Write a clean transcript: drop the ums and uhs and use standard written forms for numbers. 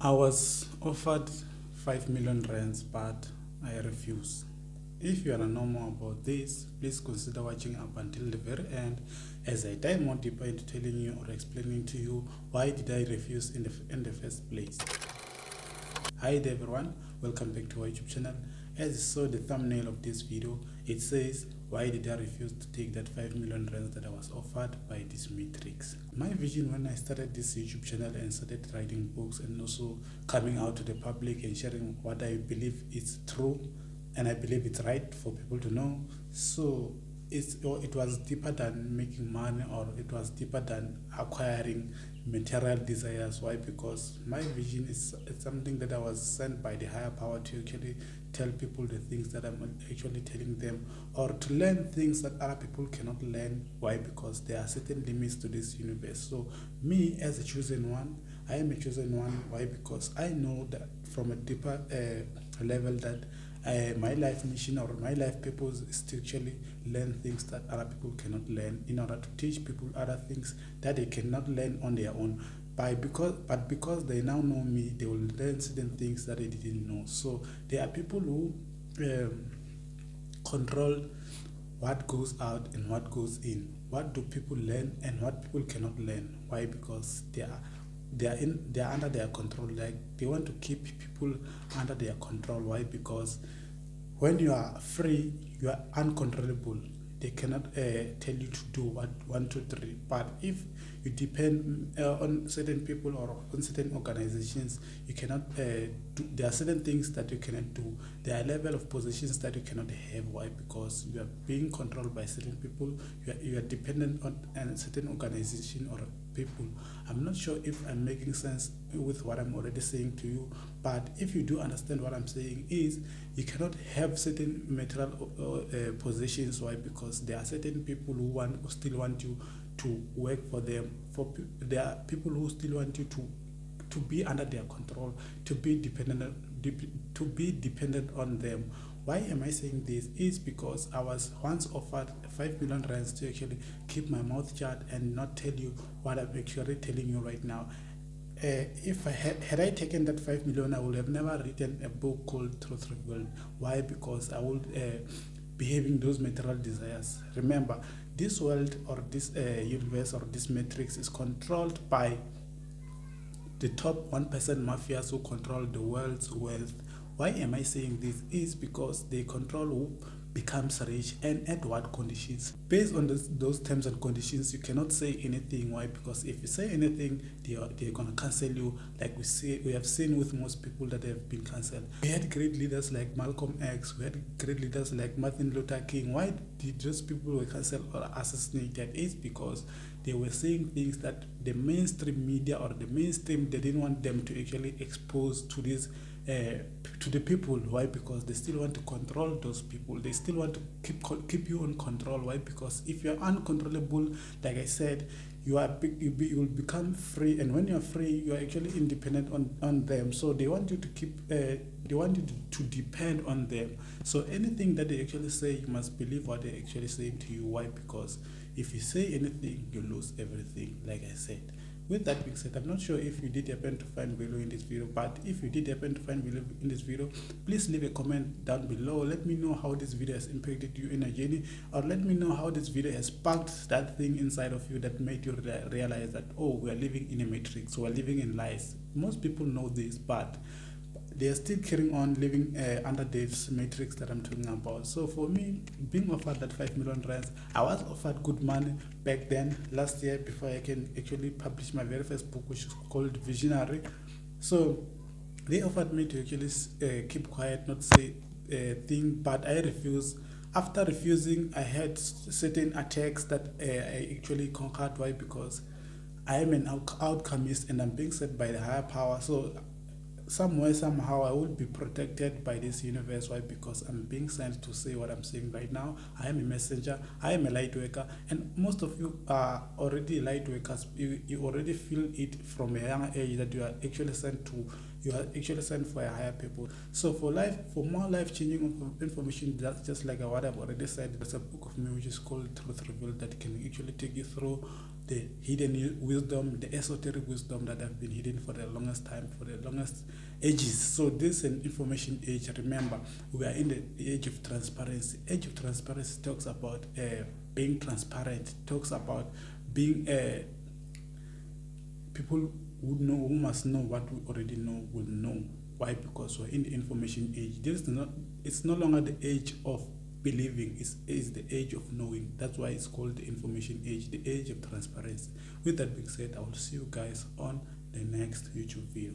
I was offered 5 million rands, but I refused. If you want to know more about this, please consider watching up until the very end as I dive more deeper into telling you or explaining to you why did I refuse in the first place. Hi there everyone, welcome back to our YouTube channel. As you saw the thumbnail of this video, it says why did I refuse to take that 5 million rands that I was offered by this matrix. My vision when I started this YouTube channel and started writing books and also coming out to the public and sharing what I believe is true and I believe it's right for people to know. So it was deeper than making money, or it was deeper than acquiring material desires. Why? Because my vision is something that I was sent by the higher power to actually tell people the things that I'm actually telling them, or to learn things that other people cannot learn. Why? Because there are certain limits to this universe. So me as a chosen one, I am a chosen one. Why? Because I know that from a deeper level that my life mission or my life purpose is to actually learn things that other people cannot learn, in order to teach people other things that they cannot learn on their own. But because they now know me, they will learn certain things that they didn't know. So there are people who control what goes out and what goes in. What do people learn and what people cannot learn? Why? Because they are under their control. Like, they want to keep people under their control. Why? Because when you are free, you are uncontrollable. They cannot tell you to do what 1, 2, 3. But if you depend on certain people or on certain organizations, you cannot do. There are certain things that you cannot do. There are level of positions that you cannot have. Why? Because you are being controlled by certain people. You are dependent on a certain organization or people. I'm not sure if I'm making sense with what I'm already saying to you, but if you do understand what I'm saying is, you cannot have certain material positions. Why? Because there are certain people who still want you to work for them. There are people who still want you to be under their control, to be dependent on them. Why am I saying this? Is because I was once offered 5 million rands to actually keep my mouth shut and not tell you what I'm actually telling you right now. If I had I taken that 5 million, I would have never written a book called Truth Revealed. Why? Because I would be having those material desires. Remember, this world or this universe or this matrix is controlled by the top 1% mafias who control the world's wealth. Why am I saying this? Is because they control who becomes rich and at what conditions. Based on those terms and conditions, you cannot say anything. Why? Because if you say anything, they're gonna cancel you. Like we have seen with most people that have been cancelled. We had great leaders like Malcolm X. We had great leaders like Martin Luther King. Why did those people were cancelled or assassinated? It's because they were saying things that the mainstream media or the mainstream, they didn't want them to actually expose to this to the people. Why? Because they still want to control those people. They still want to keep you on control. Why? Because if you're uncontrollable, like I said, you will become free, and when you're free, you are actually independent on them. So they want you to keep they want you to depend on them. So anything that they actually say, you must believe what they actually say to you. Why? Because if you say anything, you lose everything, like I said. With that being said, I'm not sure if you did happen to find value in this video, but if you did happen to find value in this video, please leave a comment down below. Let me know how this video has impacted you in a journey, or let me know how this video has sparked that thing inside of you that made you realize that, oh, we are living in a matrix, we are living in lies. Most people know this, but they are still carrying on living under this matrix that I'm talking about. So for me, being offered that 5 million rands, I was offered good money back then, last year, before I can actually publish my very first book, which is called Visionary. So they offered me to actually keep quiet, not say a thing, but I refused. After refusing, I had certain attacks that I actually conquered. Why? Because I am an outcomist and I'm being set by the higher power. So somewhere, somehow, I will be protected by this universe. Why? Because I'm being sent to say what I'm saying right now. I am a messenger. I am a light worker, and most of you are already light workers. You already feel it from a young age that you are actually sent to. You are actually sent for a higher purpose. So for more life-changing information, that's just like what I've already said. There's a book of me which is called Truth Revealed that can actually take you through the hidden wisdom, the esoteric wisdom that have been hidden for the longest time, for the longest ages. So this is an information age. Remember, we are in the age of transparency. Age of transparency talks about being transparent, talks about being people who must know what we already know will know. Why? Because we're in the information age. It's no longer the age of believing, it's the age of knowing. That's why it's called the information age, the age of transparency. With that being said, I will see you guys on the next YouTube video.